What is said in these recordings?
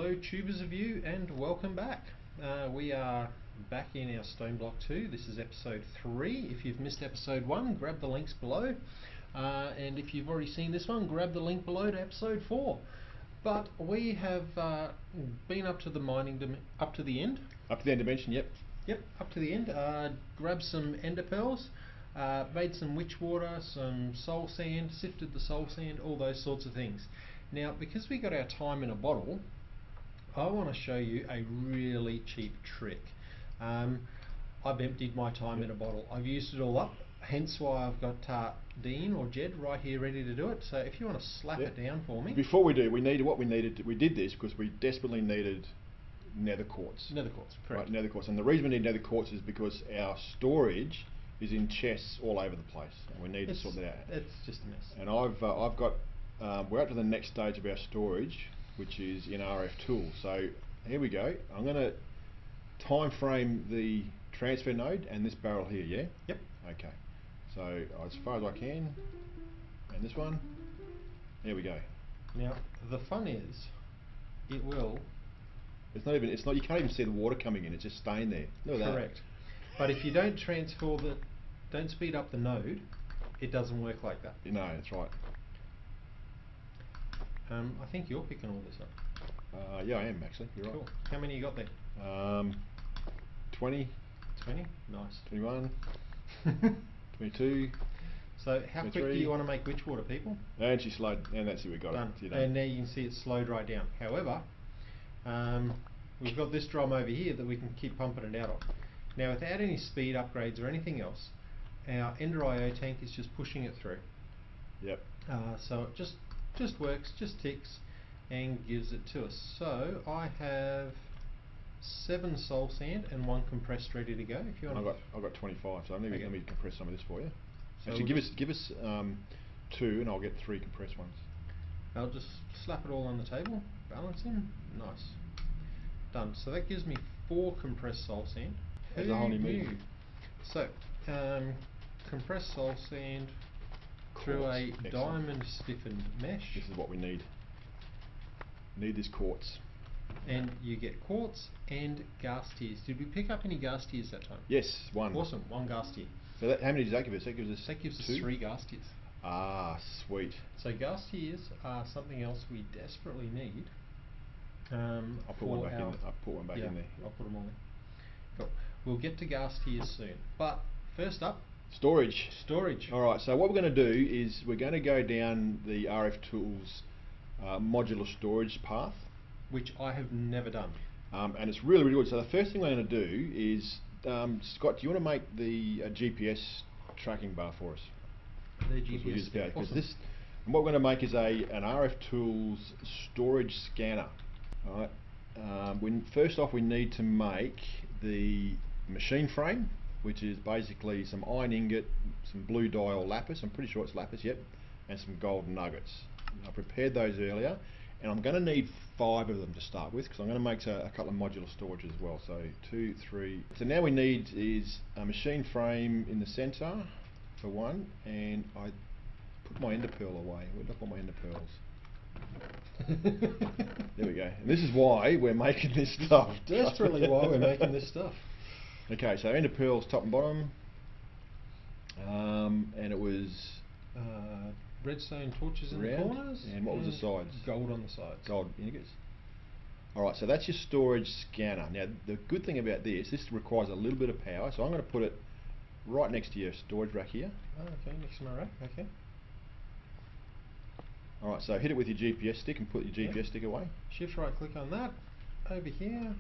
Hello tubers of you, and welcome back. We are back in our Stone Block 2. This is episode 3. If you've missed episode 1, grab the links below. And if you've already seen this one, grab the link below to episode 4. But we have been up to the mining, up to the end. Up to the end dimension, yep. Yep, up to the end. Grabbed some ender pearls, made some witch water, some soul sand, sifted the soul sand, all those sorts of things. Now, because we got our time in a bottle, I want to show you a really cheap trick. I've emptied my time in a bottle. I've used it all up, hence why I've got Dean or Jed right here ready to do it. So if you want to slap it down for me. Before we do, we did this because we desperately needed nether quartz. Nether quartz, correct. Right, nether quartz. And the reason we need nether quartz is because our storage is in chests all over the place, and we need to sort that out. It's just a mess. And I've got, we're up to the next stage of our storage, which is in RFTools. So here we go. I'm going to time frame the transfer node and this barrel here, yeah? Yep. Okay. So as far as I can, and this one, there we go. Now the fun is, it will. It's not. You can't even see the water coming in. It's just staying there. Look at Correct. But if you don't don't speed up the node, it doesn't work like that. No, that's right. I think you're picking all this up. Yeah, I am actually. You're cool. right. How many you got there? 20. 20? Nice. 21. 22. So how 23. quick do you want to make witch water, people? And she slowed, and that's it, we got Done. it. And now you can see it's slowed right down. However, we've got this drum over here that we can keep pumping it out of. Now without any speed upgrades or anything else, our Ender IO tank is just pushing it through. Yep. So it just works, just ticks and gives it to us. So I have 7 soul sand and 1 compressed ready to go. If you want, I've got 25. So let me compress some of this for you. So actually, give us 2, and I'll get 3 compressed ones. I'll just slap it all on the table, balancing, nice, done. So that gives me 4 compressed soul sand. Who knew? So compressed soul sand through a diamond stiffened mesh. This is what we need. Need this quartz. And you get quartz and gas tears. Did we pick up any gas tears that time? Yes, 1. Awesome, 1 gas tear. So how many does that give us? That gives us 2? 3 gas tears. Ah, sweet. So gas tears are something else we desperately need. I'll put one back in. I'll put one back in there. I'll put them all in. Cool. We'll get to gas tears soon. But first up, storage. Alright, so what we're going to do is we're going to go down the RFTools modular storage path. Which I have never done. And it's really, really good. So the first thing we're going to do is, Scott, do you want to make the GPS tracking bar for us? The GPS. Because this, and what we're going to make is an RFTools storage scanner. Alright. First off, we need to make the machine frame, which is basically some iron ingot, some blue dye or lapis. I'm pretty sure it's lapis, yep, and some gold nuggets. I prepared those earlier, and I'm going to need 5 of them to start with, because I'm going to make a couple of modular storage as well. So 2, 3. So now we need is a machine frame in the centre for 1, and I put my ender pearl away. Where'd I put my ender pearls? There we go. And this is why we're making this stuff. Desperately why we're making this stuff. Okay, so ender pearls top and bottom, and it was redstone torches in the corners. And what was the sides? Gold on the sides. Gold ingots. Alright, so that's your storage scanner. Now the good thing about this requires a little bit of power, so I'm going to put it right next to your storage rack here. Oh, okay, next to my rack, okay. Alright, so hit it with your GPS stick and put your GPS stick away. Shift right click on that, over here,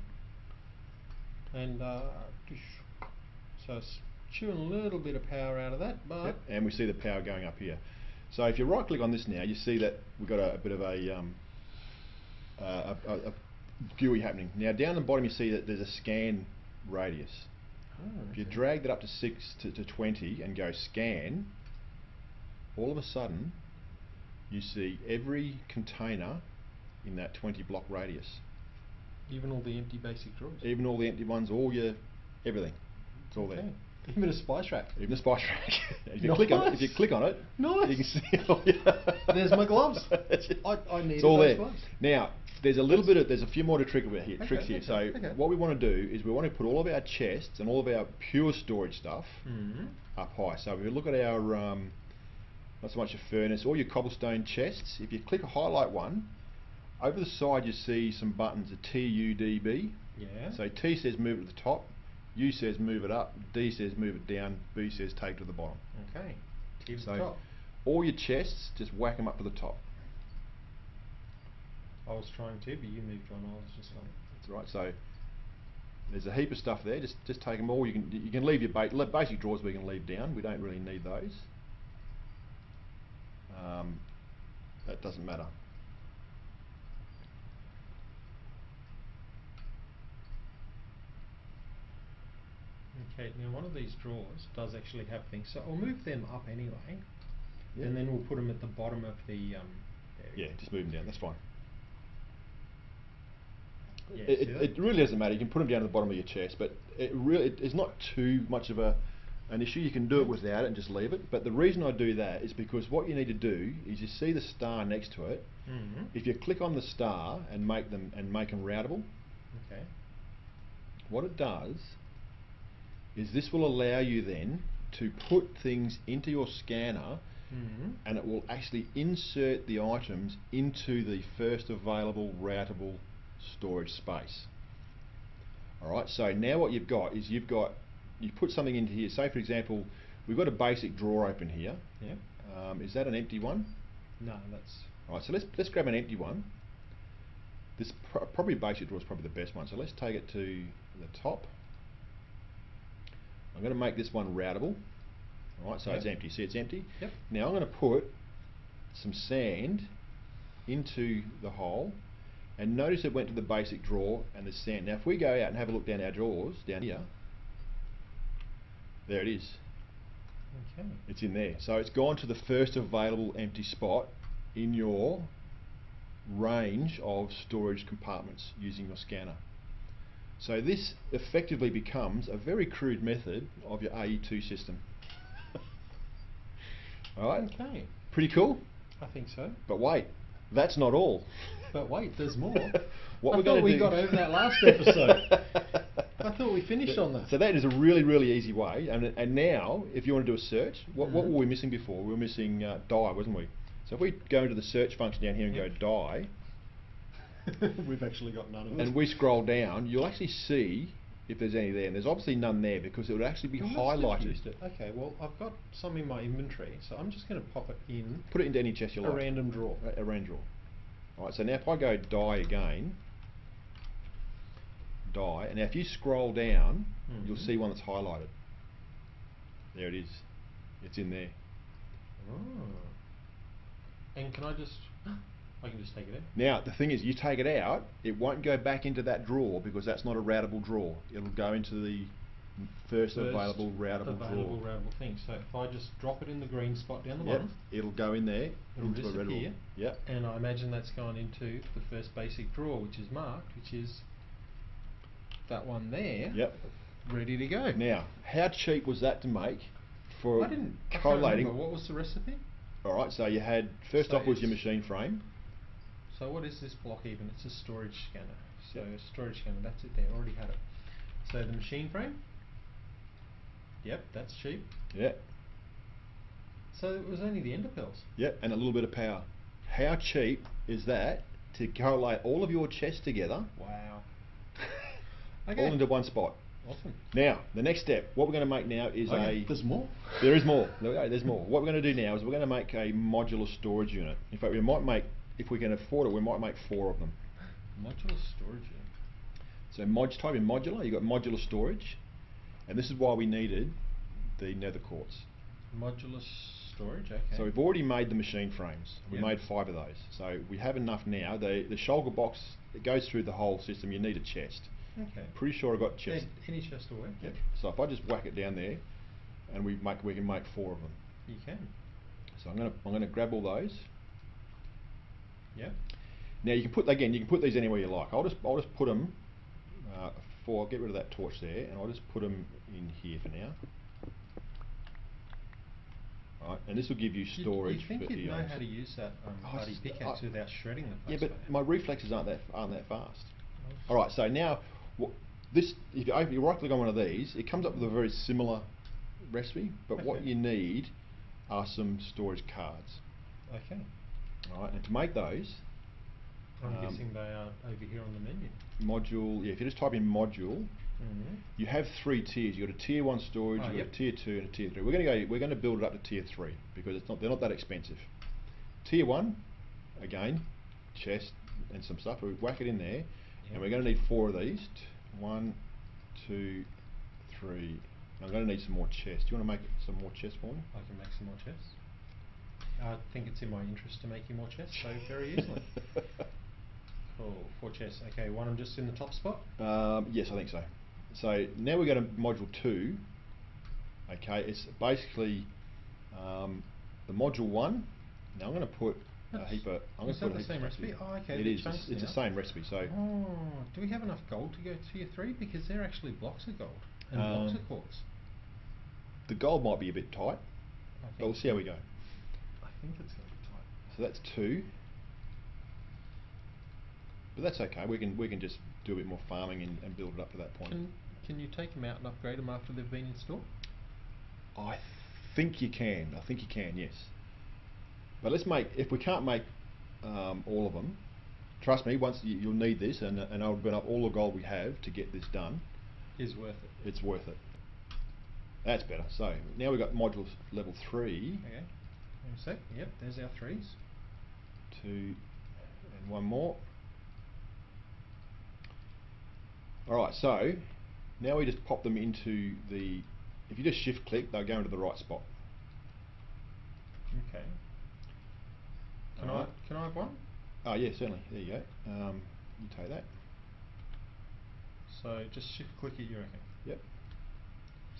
and so it's chewing a little bit of power out of that, but... And we see the power going up here. So if you right click on this now, you see that we've got a bit of a GUI happening. Now down the bottom you see that there's a scan radius. Oh, okay. If you drag that up to 6 to 20 and go scan, all of a sudden you see every container in that 20 block radius. Even all the empty basic drawers? Even all the empty ones, everything. It's all there. Even a spice rack. Even a spice rack. If you click on it, nice. you can see. There's my gloves. I need it's all those there. gloves. Now, there's a little bit of, there's a few more to tricks here. So okay. what we want to do is we want to put all of our chests and all of our pure storage stuff up high. So if you look at our, not so much a furnace, or your cobblestone chests, if you click a highlight one, over the side you see some buttons, a T, U, D, B. Yeah. So T says move it to the top, U says move it up, D says move it down, B says take it to the bottom. Okay. T to So the top. all your chests, just whack them up to the top. I was trying to, but you moved on. I was just like. That's right. So there's a heap of stuff there. Just take them all. You can leave your basic drawers we can leave down. We don't really need those. That doesn't matter. Okay, now one of these drawers does actually have things, so I'll move them up anyway, and then we'll put them at the bottom of the yeah, just move them down, that's fine. Yeah, it really doesn't matter, you can put them down at the bottom of your chest, but it's not too much of an issue. You can do it without it and just leave it, but the reason I do that is because what you need to do is you see the star next to it. If you click on the star and make them routable, okay, what it does is this will allow you then to put things into your scanner, and it will actually insert the items into the first available routable storage space. Alright, so now what you've got is you put something into here. Say for example, we've got a basic drawer open here. Yeah. Is that an empty one? No, that's... Alright, so let's grab an empty one. This probably basic drawer is probably the best one, so let's take it to the top. I'm going to make this one routable. Alright, so it's empty. See, it's empty? Yep. Now I'm going to put some sand into the hole, and notice it went to the basic drawer and the sand. Now if we go out and have a look down our drawers, down here, there it is. Okay. It's in there. So it's gone to the first available empty spot in your range of storage compartments using your scanner. So this effectively becomes a very crude method of your AE2 system. Alright? Okay. Pretty cool? I think so. But wait, that's not all. But wait, there's more. What I thought we got over that last episode. I thought we finished on that. So that is a really, really easy way. And now, if you want to do a search, what were we missing before? We were missing die, wasn't we? So if we go into the search function down here and go die, we've actually got none of it. and we scroll down, you'll actually see if there's any there. And there's obviously none there because it would actually be highlighted. Okay, well I've got some in my inventory, so I'm just going to pop it in. Put it into any chest you like. A random drawer. A random drawer. Alright, so now if I go die again, die, and now if you scroll down, you'll see one that's highlighted. There it is. It's in there. Oh. And can I just... I can just take it out? Now, the thing is, you take it out, it won't go back into that drawer because that's not a routable drawer. It'll go into the first available routable drawer. Thing. So if I just drop it in the green spot down the bottom, it'll go in there. It'll disappear. Yep. And I imagine that's gone into the first basic drawer, which is marked, which is that one there. Yep. Ready to go. Now, how cheap was that to make for I can't collating? remember. What was the recipe? Alright, so you had, first off was your machine frame. So what is this block even? It's a storage scanner. So storage scanner, that's it there, already had it. So the machine frame? Yep, that's cheap. Yep. So it was only the ender pearls? Yep, and a little bit of power. How cheap is that to collate all of your chests together? Wow. Okay. All into one spot. Awesome. Now, the next step, what we're going to make now is There's more? There is more. There we go, there's more. What we're going to do now is we're going to make a modular storage unit. In fact, we might make, if we can afford it, we might make 4 of them. Modular storage unit. So type in modular, you've got modular storage, and this is why we needed the nether quartz. Modular storage, okay. So we've already made the machine frames. We made 5 of those. So we have enough now. The shulker box, it goes through the whole system. You need a chest. Okay. Pretty sure I got chest. Any chest will work. Yep. So if I just whack it down there, and we can make 4 of them. You can. So I'm gonna grab all those. Yep. Now you can put these anywhere you like. I'll just put them. I'll get rid of that torch there, and I'll just put them in here for now. right? And this will give you storage you think for you'd know eons. how to use that Oh, bloody pickaxe without shredding the Yeah, place? but by now? my reflexes aren't that fast. Oh. All right, so now this, if you right click on one of these, it comes up with a very similar recipe, but what Okay. you need are some storage cards. Okay. All right, and to make those, I'm guessing they are over here on the menu. module. Yeah, if you just type in module, you have 3 tiers. You've got a tier 1 storage, you've got Yep. a tier 2 and a tier 3. We're going to build it up to tier 3 because they're not that expensive. Tier 1, again, chest and some stuff. We whack it in there, and we're going to need 4 of these. 1, 2, 3. I'm going to need some more chests. Do you want to make some more chests for me? I can make some more chests. I think it's in my interest to make you more chests, so very easily. Cool, 4 chests. Okay, one of them just in the top spot? Yes, I think so. So now we go to module 2. Okay, it's basically the module 1. Now I'm going to put a heap of. Is that the same recipe? Oh, okay. It is. It's the same recipe. So. Oh, do we have enough gold to go tier 3? Because they're actually blocks of gold and blocks of quartz. The gold might be a bit tight, but we'll see how we go. I think it's going to be tight. So that's 2. But that's okay. We can just do a bit more farming and build it up to that point. Can you take them out and upgrade them after they've been installed? I think you can. Yes. But let's make. If we can't make all of them, trust me. Once you'll need this, and I'll burn up all the gold we have to get this done. Is worth it. It's worth it. That's better. So now we've got modules level 3. Okay. Wait a sec. Yep. There's our 3s. 2 and 1 more. Alright, so now we just pop them into the. If you just shift click, they'll go into the right spot. Okay. Can I have one? Oh yeah, certainly. There you go. You take that. So just shift click it, you reckon? Yep.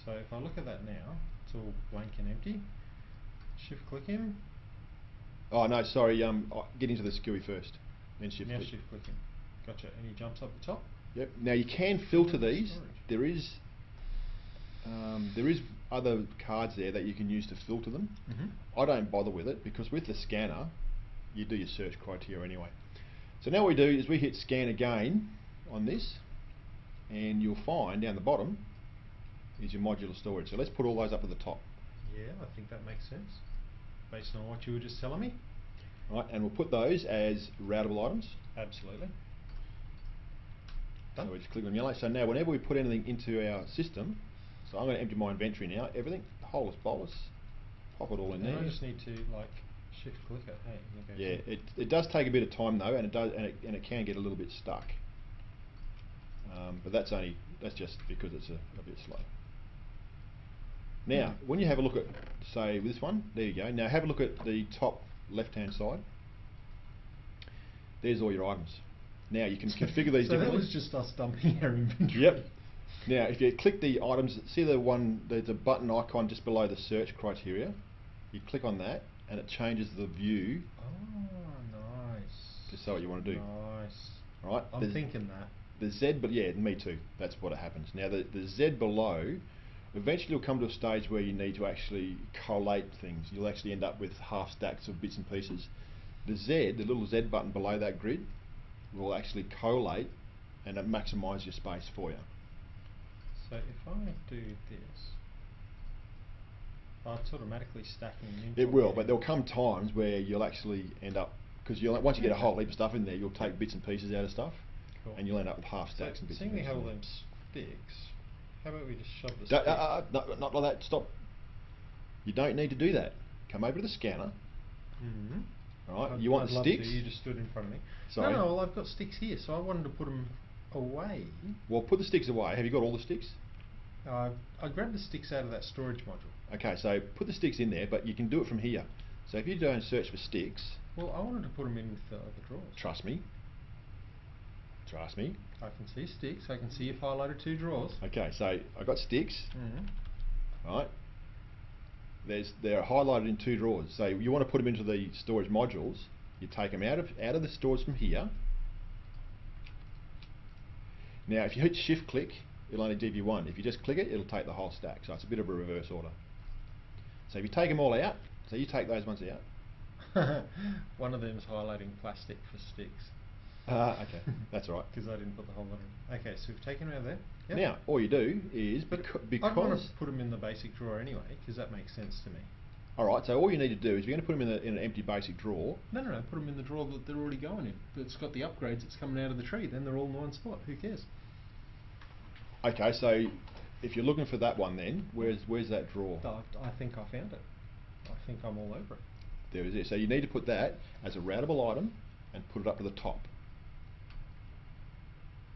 So if I look at that now, it's all blank and empty. Shift click him. Oh no, sorry. Get into the skewy first, then shift Now click. shift click him. Gotcha. And he jumps up the top. Yep. Now you can filter these. Storage. There is other cards there that you can use to filter them. I don't bother with it because with the scanner, you do your search criteria anyway. So now what we do is we hit scan again on this, and you'll find down the bottom is your modular storage. So let's put all those up at the top. Yeah, I think that makes sense. Based on what you were just telling me. Right, and we'll put those as routable items. Absolutely. So we just click on yellow. So now whenever we put anything into our system, so I'm going to empty my inventory now, everything, holus bolus, pop it all in there. I just need to like shift click it. Hey, yeah, it does take a bit of time though, and it can get a little bit stuck. But that's just because it's a bit slow. Now, when you have a look at, say, this one, there you go. Now have a look at the top left-hand side. There's all your items. Now you can configure these so differently. that was just us dumping our inventory. Yep. Now if you click the items, see there's a button icon just below the search criteria. You click on that and it changes the view. Oh, nice. To say what you want to do. Nice. Right. I'm thinking that. The Z, but yeah, me too. That's what happens. Now the Z below, eventually you'll come to a stage where you need to actually collate things. You'll actually end up with half stacks of bits and pieces. The Z, the little Z button below that grid, will actually collate and it maximise your space for you. So if I do this, it's automatically stacking into it will, but there'll come times where you'll actually end up, because once you get a whole heap of stuff in there, you'll take bits and pieces out of stuff. Cool. And you'll end up with half stacks and bits and pieces. Seeing how all them sticks, how about we just shove the sticks? No, not like that. Stop. You don't need to do that. Come over to the scanner. Right. You want the sticks? You just stood in front of me. Sorry. No, well, I've got sticks here, so I wanted to put them away. Well, put the sticks away. Have you got all the sticks? I grabbed the sticks out of that storage module. Okay, so put the sticks in there, but you can do it from here. So if you go and search for sticks. Well, I wanted to put them in with the other drawers. Trust me. Trust me. I can see sticks. I can see you've highlighted 2 drawers. Okay, so I got sticks. Right. They're highlighted in 2 drawers. So you want to put them into the storage modules. You take them out of the stores from here. Now, if you hit shift click, it'll only give you one. If you just click it, it'll take the whole stack. So it's a bit of a reverse order. So if you take them all out, so you take those ones out. One of them's highlighting plastic for sticks. Okay, that's all right. Because I didn't put the whole lot in. Okay, so we've taken them out there. Yep. Now, all you do is, But because... I'd want to put them in the basic drawer anyway, because that makes sense to me. Alright, so all you need to do is, if you're going to put them in an empty basic drawer... No, put them in the drawer that they're already going in. It's got the upgrades, it's coming out of the tree, then they're all in one spot. Who cares? Okay, so if you're looking for that one then, where's that drawer? I think I found it. I think I'm all over it. There it is. So you need to put that as a routable item and put it up to the top.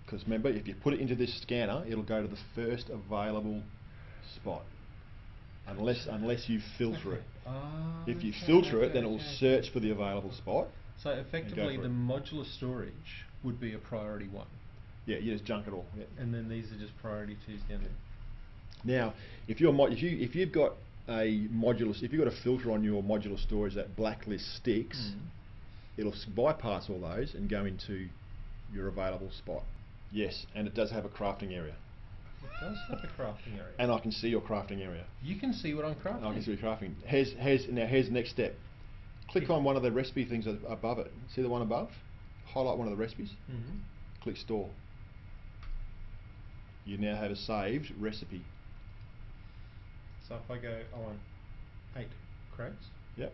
Because remember, if you put it into this scanner, it'll go to the first available spot. Unless you filter it. If you filter it, then it will search for the available spot. So effectively the modular storage would be a priority 1. Yeah, you just junk it all. Yeah. And then these are just priority 2s down there. Now, if you've got if you've got a filter on your modular storage that blacklist sticks, it'll bypass all those and go into your available spot. Yes, and it does have a crafting area. It does have a crafting area. And I can see your crafting area. You can see what I'm crafting. I can see what you're crafting. Now here's the next step. Click on one of the recipe things above it. See the one above? Highlight one of the recipes. Click store. You now have a saved recipe. So if I go, I want 8 crates. Yep.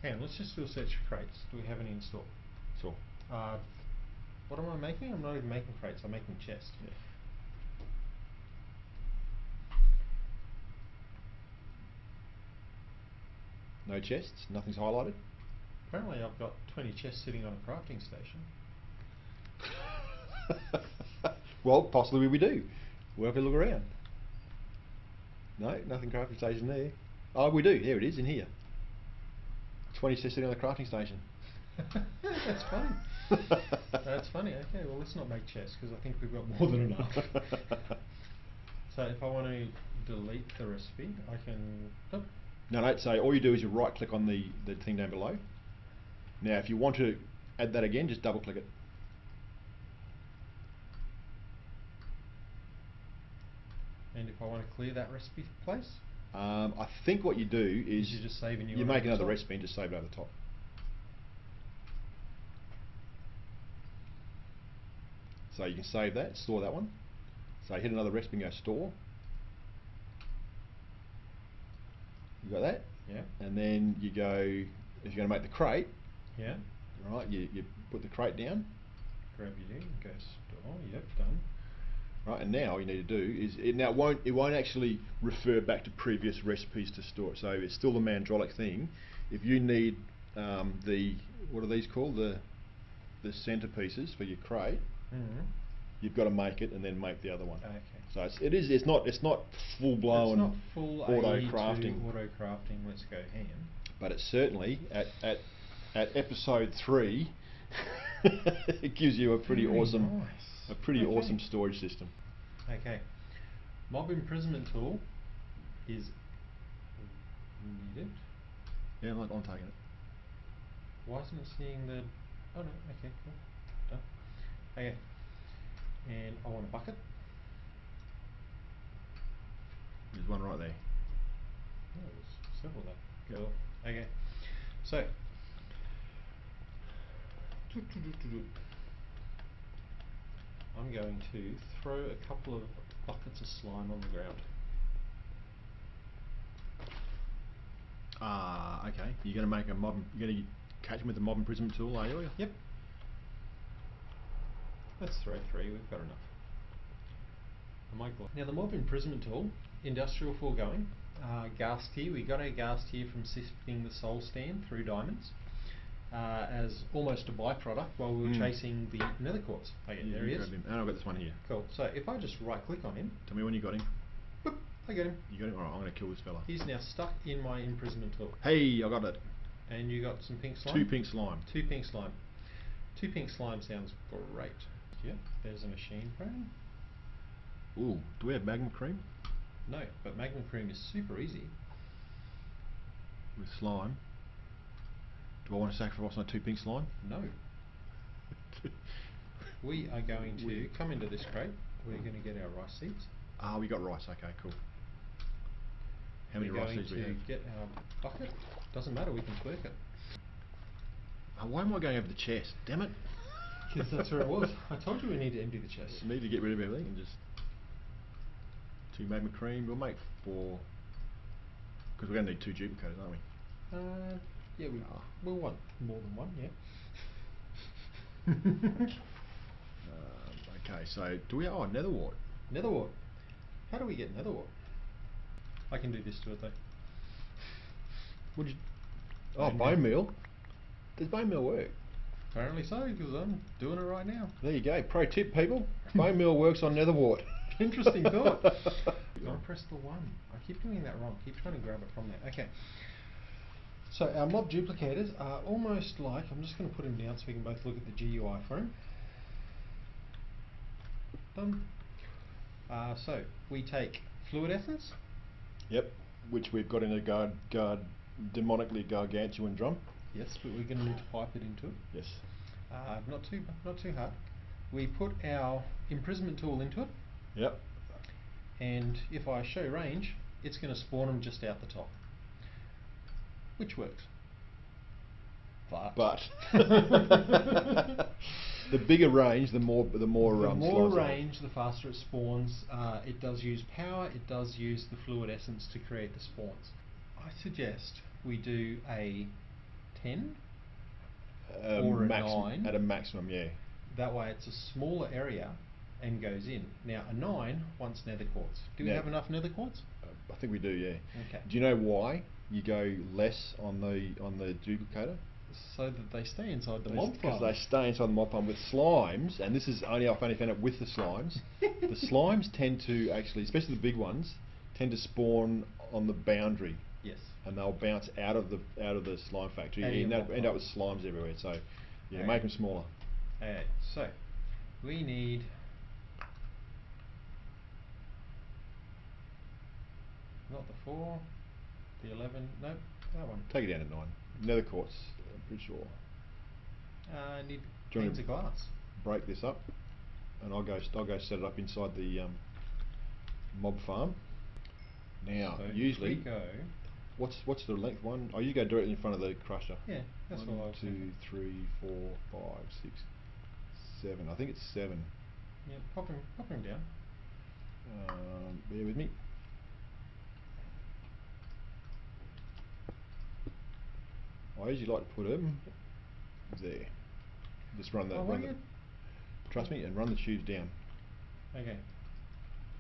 Hang on, let's just do a search for crates. Do we have any in store? Sure. What am I making? I'm not even making crates, I'm making chests. Yeah. No chests? Nothing's highlighted? Apparently I've got 20 chests sitting on a crafting station. Well, possibly we do. We'll have a look around. No, nothing crafting station there. Oh, we do. Here it is, in here. 20 chests sitting on the crafting station. That's funny. That's funny. Okay, well let's not make chests because I think we've got more than enough. So if I want to delete the recipe, I can... Oh. No, so all you do is you right click on the thing down below. Now if you want to add that again, just double click it. And if I want to clear that recipe place? I think what you do is you just save you make another recipe and just save it over the top. So you can save that, store that one. So hit another recipe and go store. You got that? Yeah. And then you go, if you're going to make the crate, yeah. Right, you put the crate down. Grab your thing, go store, yep, done. Right, and now all you need to do is, it won't actually refer back to previous recipes to store it, so it's still the mandrolic thing. If you need what are these called, the centerpieces for your crate, you've got to make it and then make the other one. Okay. So it's not full blown. It's not full auto crafting. Auto crafting. Let's go ham. But it's certainly at episode 3. It gives you a pretty awesome, awesome storage system. Okay. Mob imprisonment tool is needed. Yeah, I'm taking it. Why isn't it seeing the? Oh no. Okay, cool. Done. Okay. And I want a bucket. There's one right there. Oh, there's several there. Cool. Okay. So. I'm going to throw a couple of buckets of slime on the ground. Okay. You're going to make you're going to catch them with the mob imprisonment tool, are you? Yep. Let's throw 3, we've got enough. Now the mob imprisonment tool, industrial foregoing, gas tier. We got our gas tier from sifting the soul stand through diamonds. As almost a byproduct while we were chasing the nether quartz. Okay, there he is. And I've got this one here. Cool. So if I just right click on him. Tell me when you got him. Boop, I got him. You got him? Alright, I'm going to kill this fella. He's now stuck in my imprisonment tool. Hey, I got it. And you got some pink slime? 2 pink slime. 2 pink slime. 2 pink slime sounds great. Yep, there's a machine frame. Ooh, do we have Magnum Cream? No, but Magnum Cream is super easy. With slime. Do I want to sacrifice my 2 pink slime? No. We are going to come into this crate. We're going to get our rice seeds. Ah, we got rice. Okay, cool. How many we're going rice seeds we to have? get our bucket. Doesn't matter, we can twerk it. Oh, why am I going over the chest? Damn it! Because that's where it was. I told you we need to empty the chest. We need to get rid of everything and just 2 Magnum Cream. We'll make 4 because we're going to need 2 duplicators, aren't we? Yeah, we'll want more than one. Yeah. Okay, so do we? Oh, nether wart. Nether wart. How do we get nether wart? I can do this to it though. What did you? Oh, Bone bone meal. meal. Does bone meal work? Apparently so, because I'm doing it right now. There you go. Pro tip, people. Bone meal works on nether wart. Interesting thought. Don't press the 1. I keep doing that wrong. Keep trying to grab it from there. Okay. So our mob duplicators are almost like, I'm just going to put them down so we can both look at the GUI for them. Done. So we take fluid essence. Yep. Which we've got in a demonically gargantuan drum. Yes, but we're going to need to pipe it into it. Yes. Not too hard. We put our imprisonment tool into it. Yep. And if I show range, it's going to spawn them just out the top, which works. But the bigger range, the more range, the faster it spawns. It does use power. It does use the fluid essence to create the spawns. I suggest we do a 10 or a 9 at a maximum. Yeah. That way, it's a smaller area and goes in. Now, a 9 wants nether quartz. Do we have enough nether quartz? I think we do. Yeah. Okay. Do you know why you go less on the duplicator? So that they stay inside the mob farm. Because they stay inside the mob farm with slimes, and this is I've only found out with the slimes. The slimes tend to actually, especially the big ones, tend to spawn on the boundary. Yes. And they'll bounce out of the slime factory and end up with slimes everywhere. So, yeah, make them smaller. Okay. So we need not the 4, the 11. Nope, that one. Take it down to 9. Nether quartz, I'm pretty sure. I need panes of glass. Break this up, and I'll go set it up inside the mob farm. Now, so usually, go. What's the length one? Oh, you go directly in front of the crusher. Yeah, that's 1, what I was 2, thinking. 3, 4, 5, 6, 7. I think it's 7. Yeah, pop him down. Bear with me. I usually like to put them there. Just run the. Trust me, and run the tubes down. Okay.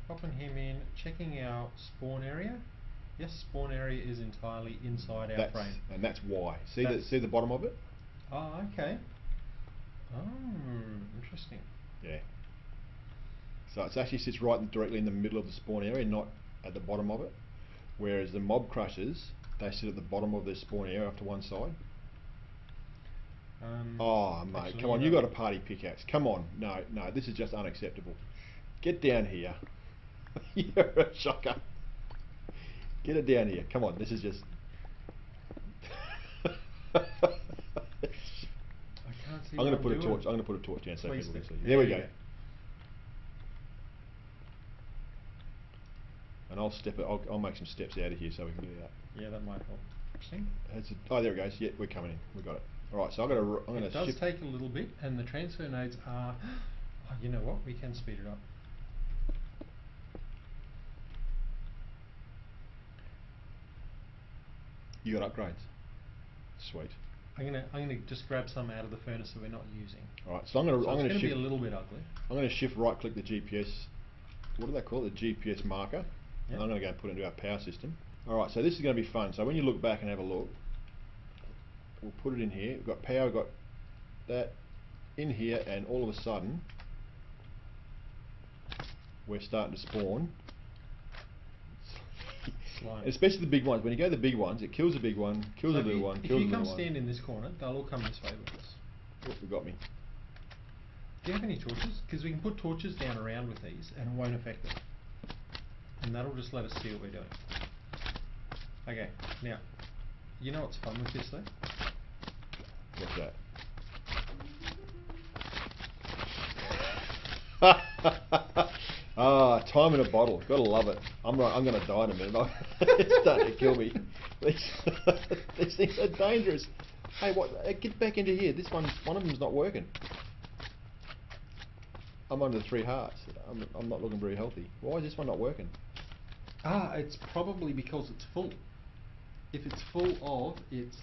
Popping him in, checking our spawn area. Yes, spawn area is entirely inside our frame. And that's why. See the bottom of it? Oh, okay. Oh, interesting. Yeah. So it actually sits right directly in the middle of the spawn area, not at the bottom of it. Whereas the mob crushers, they sit at the bottom of their spawn area off to one side. Oh, mate, actually, come on, you got a party pickaxe. Come on. No, this is just unacceptable. Get down here. You're a shocker. Get it down here. Come on, this is just... I can't see. I'm going to put a torch. I'm going to put a torch down so people can see. There we go. And I'll step it. I'll make some steps out of here so we can get out. Yeah, that might help. Oh, there it goes. Yeah, we're coming in. We got it. All right. So I'm going to. It does take a little bit, and the transfer nodes are. Oh, you know what? We can speed it up. You got upgrades. Sweet. I'm gonna just grab some out of the furnace that we're not using. All right. So I'm gonna shift. Be a little bit ugly. I'm gonna shift right click the GPS. What do they call it? The GPS marker. Yep. And I'm gonna go put it into our power system. All right. So this is going to be fun. So when you look back and have a look, we'll put it in here. We've got power. We've got that in here, and all of a sudden, we're starting to spawn. Especially the big ones. When you go to the big ones, it kills the big one, kills the little one, kills the little one. If you come stand in this corner, they'll all come this way with us. Oh, you got me. Do you have any torches? Because we can put torches down around with these and it won't affect them. And that'll just let us see what we're doing. Okay, now, you know what's fun with this though? What's that? Time in a bottle. Gotta love it. I'm gonna die in a minute. It's starting to kill me. These things are dangerous. Hey, what? Get back into here. One of them's not working. I'm under 3 hearts. I'm not looking very healthy. Why is this one not working? It's probably because it's full. If it's full of its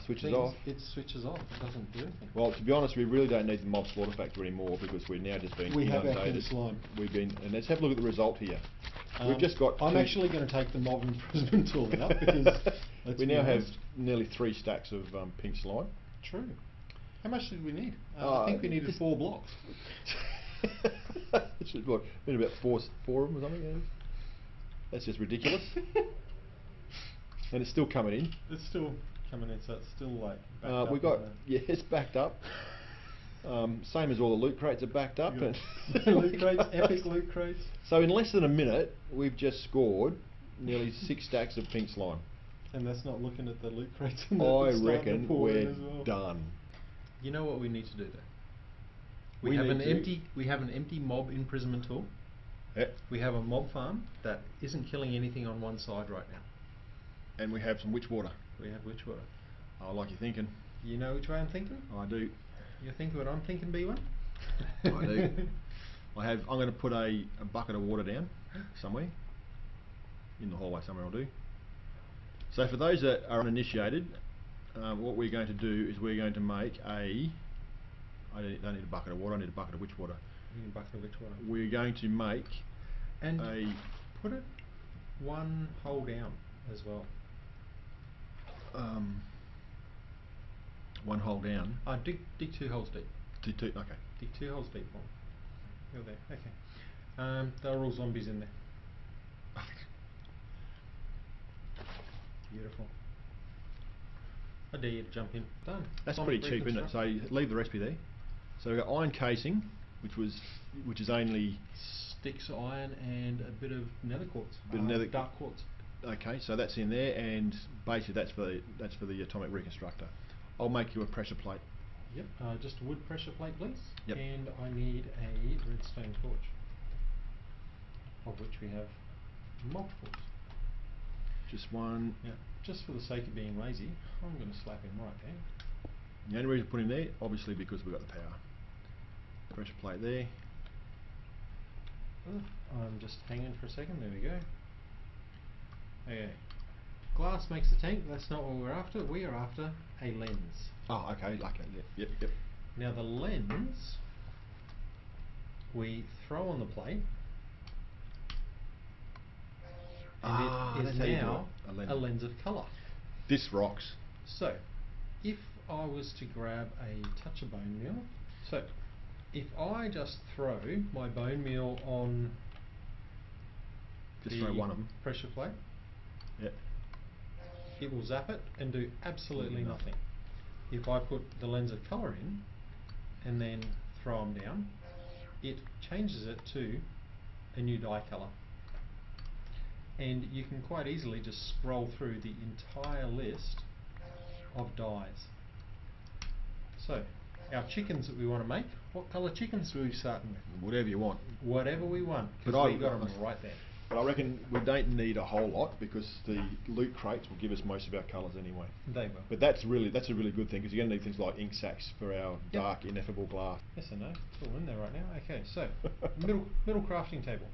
switches things, off. it switches off. It doesn't do anything. Well, to be honest, we really don't need the Mob Slaughter Factor anymore because we're now just being inundated. Have our pink slime. And let's have a look at the result here. We've just got. I'm actually going to take the mob imprisonment tool out because we now have nearly 3 stacks of pink slime. True. How much did we need? I think we needed 4 blocks. It should have been about four of them or something. Yeah. That's just ridiculous. And it's still coming in. It's still coming in, so it's still like backed up. We got it's backed up. Same as all the loot crates are backed up. And loot crates, epic loot crates. So in less than a minute, we've just scored nearly 6 stacks of pink slime. And that's not looking at the loot crates. I reckon we're done. You know what we need to do though? We have an empty mob imprisonment tool. Yep. We have a mob farm that isn't killing anything on one side right now. And we have some witch water. We have witch water. I like your thinking. You know which way I'm thinking? I do. You think what I'm thinking, B1? I do. I'm going to put a bucket of water down somewhere. In the hallway somewhere I'll do. So for those that are uninitiated, what we're going to do is we're going to make I don't need a bucket of water, I need a bucket of witch water. You need a bucket of witch water. We're going to make put it 1 hole down as well. 1 hole down. Dig 2 holes deep. Okay. Dig 2 holes deep. You're there. Okay. There are all zombies in there. Beautiful. I dare you to jump in. Done. That's pretty cheap, isn't it? So leave the recipe there. So we've got iron casing, which is only sticks of iron and a bit of nether quartz. Dark quartz. Okay, so that's in there, and basically that's for the atomic reconstructor. I'll make you a pressure plate. Yep. Just a wood pressure plate, please. Yep. And I need a redstone torch, of which we have multiples. Just one. Yeah. Just for the sake of being lazy, I'm going to slap him right there. The only reason to put him there, obviously, because we've got the power. Pressure plate there. I'm just hanging for a second. There we go. Okay. Glass makes the tank. That's not what we're after. We are after a lens. Oh, okay. Yep. Now the lens we throw on the plate, and it is now a lens of colour. This rocks. So, if I was to grab a touch of bone meal, so if I just throw my bone meal on just throw one of them pressure plate, yep, it will zap it and do absolutely nothing. If I put the lens of colour in and then throw them down, it changes it to a new dye colour. And you can quite easily just scroll through the entire list of dyes. So, our chickens that we want to make, what colour chickens are we starting with? whatever you want. Whatever we want, because we've got them right there. But I reckon we don't need a whole lot because the loot crates will give us most of our colours anyway. They will. But that's a really good thing because you're going to need things like ink sacs for our dark ineffable glass. Yes and no, it's all in there right now. Okay, so middle crafting table.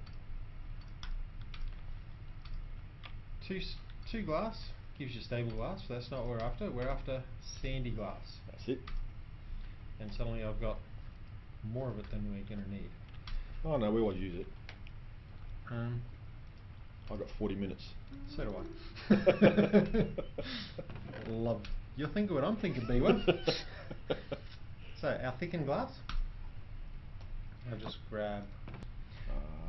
Two glass gives you stable glass, so that's not what we're after. We're after sandy glass. That's it. And suddenly I've got more of it than we're going to need. Oh no, we always use it. I've got 40 minutes. So do I. Love. You're thinking what I'm thinking, B1. So, our thickened glass. I'll just grab.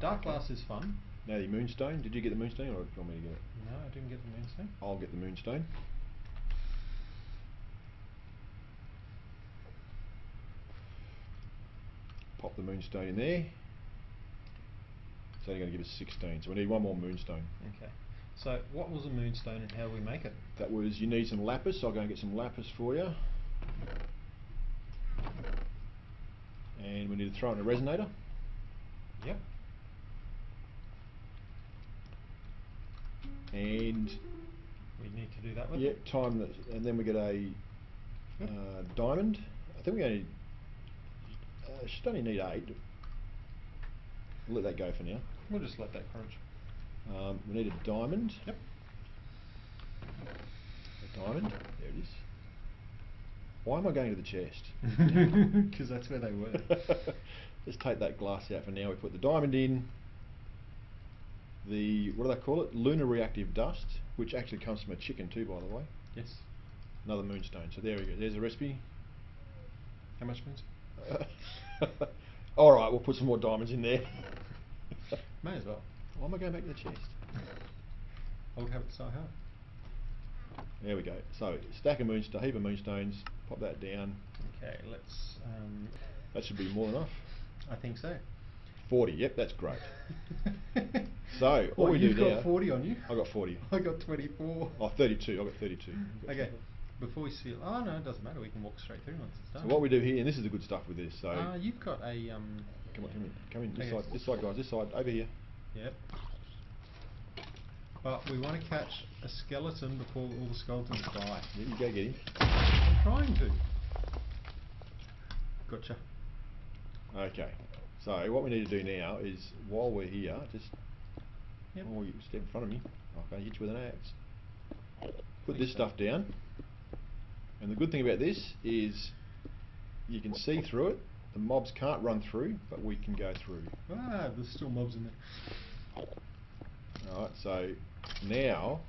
Dark glass is fun. Now the moonstone. Did you get the moonstone or do you want me to get it? No, I didn't get the moonstone. I'll get the moonstone. Pop the moonstone in there. It's only going to give us 16, so we need one more moonstone. Okay. So what was a moonstone and how do we make it? That was, you need some lapis, so I'll go and get some lapis for you. And we need to throw it in a resonator. Yep. and We need to do that with yeah, it. time that, and then we get a diamond. I think we only should only need 8. We'll let that go for now. We'll just let that crunch. We need a diamond. Yep. A diamond. There it is. Why am I going to the chest? Because that's where they were. Just take that glass out for now. We put the diamond in. The, what do they call it? Lunar reactive dust, which actually comes from a chicken too, by the way. Yes. Another moonstone. So there we go. There's a recipe. How much means? All right, we'll put some more diamonds in there. May as well. Why am I going back to the chest? I would have it so hard. There we go. So stack of moonstone, heap of moonstones. Pop that down. Okay, let's. That should be more than enough. I think so. 40. Yep, that's great. So all What, we do you've now. got 40 on you? I got 40. I got 24. Oh, 32. I got 32. Okay. Before we seal. Oh no, it doesn't matter. We can walk straight through once it's done. So what we do here, and this is the good stuff with this. So you've got a come in. This Okay. side, guys. This side, over here. Yep. But we want to catch a skeleton before all the skeletons die. Yeah, you go get him. I'm trying to. Gotcha. Okay. So what we need to do now is, while we're here, just Yep. while you step in front of me, I'm going to hit you with an axe. Put Please this stuff down. And the good thing about this is you can see through it. The mobs can't run through, but we can go through. Ah, there's still mobs in there. Alright, so now,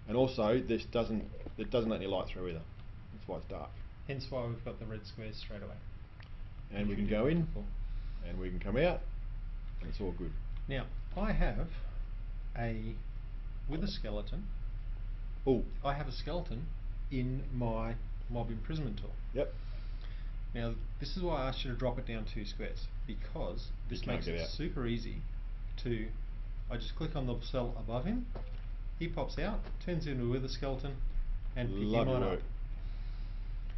and also it doesn't let any light through either. That's why it's dark. Hence why we've got the red squares straight away. And we can go in, and we can come out, and it's all good. Now, I have a with a skeleton. Oh, I have a skeleton in my mob imprisonment tool. yep. Now, this is why I asked you to drop it down 2 squares, because this can't makes get it out. super easy to. I just click on the cell above him, he pops out, turns into a wither skeleton, and pick him Lovely on work. up.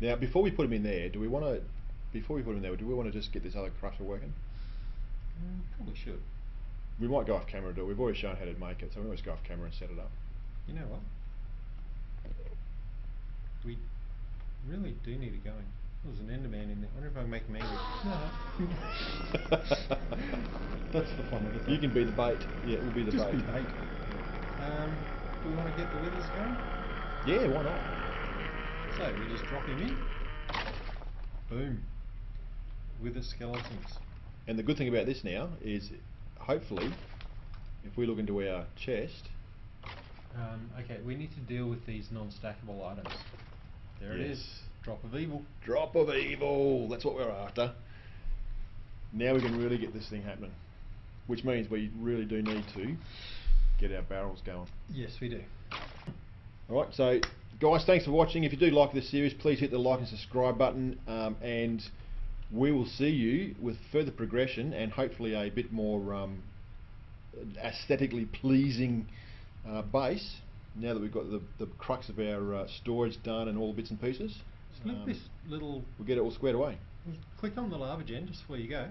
Now, before we put him in there, do we want to? Before we put him there, do we want to just get this other crusher working? Probably should. We might go off camera and do it. We've already shown how to make it, so we always go off camera and set it up. You know what? We really do need it going. There's an Enderman in there. I wonder if I can make him angry. No. That's the fun of it. You can be the bait. Yeah, we'll be the Just bait. be bait. Do we want to get the withers going? Yeah, why not? So we just drop him in. Boom. Wither skeletons. And the good thing about this now is, hopefully, if we look into our chest. Okay, we need to deal with these non-stackable items. There it Yes. is. Drop of evil. Drop of evil. That's what we're after. Now we can really get this thing happening, which means we really do need to get our barrels going. Yes, we do. Alright, so guys, thanks for watching. If you do like this series, please hit the like and subscribe button, and we will see you with further progression and hopefully a bit more aesthetically pleasing base, now that we've got the crux of our storage done and all the bits and pieces. Look this little. We'll get it all squared away. Click on the lava gen just before you go.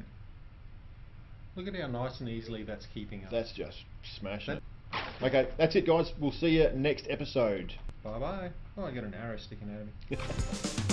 Look at how nice and easily that's keeping up. That's just smashing it. Okay, that's it guys. We'll see you next episode. Bye bye. Oh, I got an arrow sticking out of me.